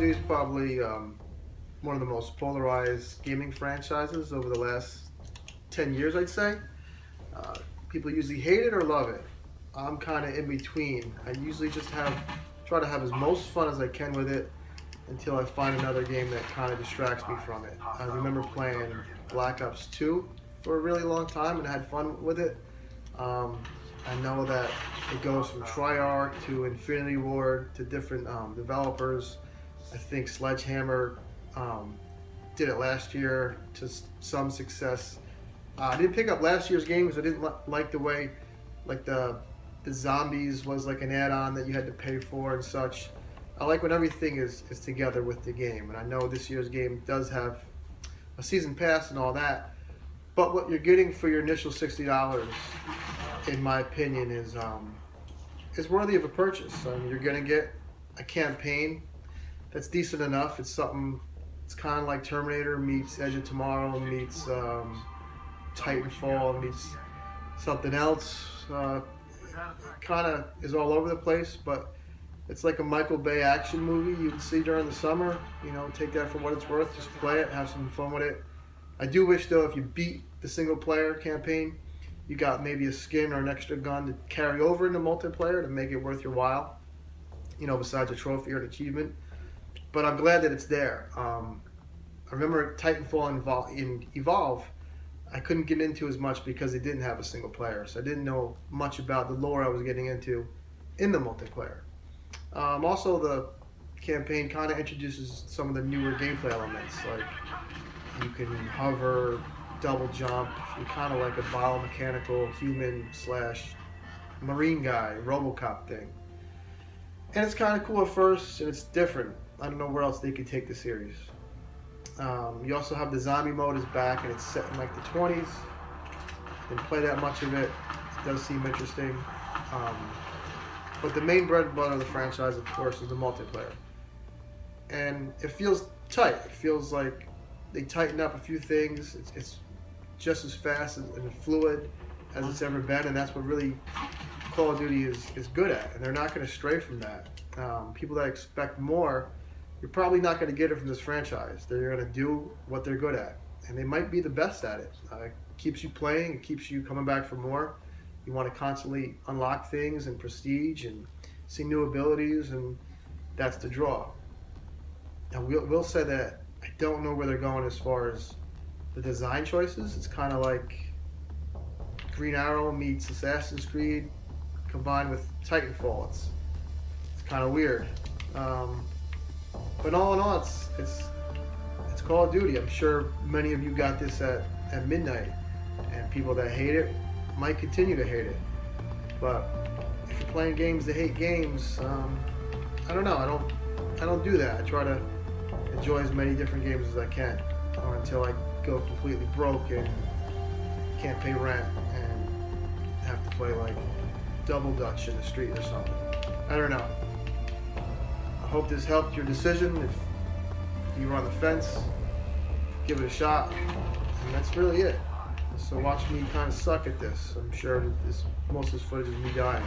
Duty is probably one of the most polarized gaming franchises over the last 10 years, I'd say. People usually hate it or love it. I'm kind of in between. I usually just try to have as most fun as I can with it until I find another game that kind of distracts me from it. I remember playing Black Ops 2 for a really long time and had fun with it. I know that it goes from Treyarch to Infinity Ward to different developers. I think Sledgehammer did it last year to some success. I didn't pick up last year's game because I didn't like the way like the zombies was like an add-on that you had to pay for and such. I like when everything is together with the game, and I know this year's game does have a season pass and all that, but what you're getting for your initial $60, in my opinion, is worthy of a purchase. I mean, you're gonna get a campaign that's decent enough. It's kind of like Terminator meets Edge of Tomorrow meets Titanfall meets something else. Kind of is all over the place, but it's like a Michael Bay action movie you would see during the summer. You know, take that for what it's worth. Just play it, have some fun with it. I do wish, though, if you beat the single-player campaign, you got maybe a skin or an extra gun to carry over into multiplayer to make it worth your while. You know, besides a trophy or an achievement. But I'm glad that it's there. I remember Titanfall and Evolve, I couldn't get into as much because they didn't have a single player, so I didn't know much about the lore I was getting into in the multiplayer. Also, the campaign kind of introduces some of the newer gameplay elements, like you can hover, double jump, you're kind of like a biomechanical human / marine guy, RoboCop thing. And it's kind of cool at first, and it's different. I don't know where else they could take the series. You also have the zombie mode is back, and it's set in like the 20s. Didn't play that much of it. It does seem interesting. But the main bread and butter of the franchise, of course, is the multiplayer. And it feels tight. It feels like they tightened up a few things. It's just as fast and fluid as it's ever been, and that's what really Call of Duty is good at. And they're not going to stray from that. People that expect more, you're probably not going to get it from this franchise. They're going to do what they're good at, and they might be the best at it. It keeps you playing, it keeps you coming back for more. You want to constantly unlock things and prestige and see new abilities, and that's the draw. Now, we'll say that I don't know where they're going as far as the design choices. It's kind of like Green Arrow meets Assassin's Creed combined with Titanfall. It's kind of weird. But all in all, it's Call of Duty. I'm sure many of you got this at midnight, and people that hate it might continue to hate it. But if you're playing games that hate games, I don't know. I don't do that. I try to enjoy as many different games as I can, or until I go completely broke and can't pay rent and have to play like double dutch in the street or something. I don't know. I hope this helped your decision. If you were on the fence, give it a shot. And that's really it. So watch me kind of suck at this. I'm sure most of this footage is me dying.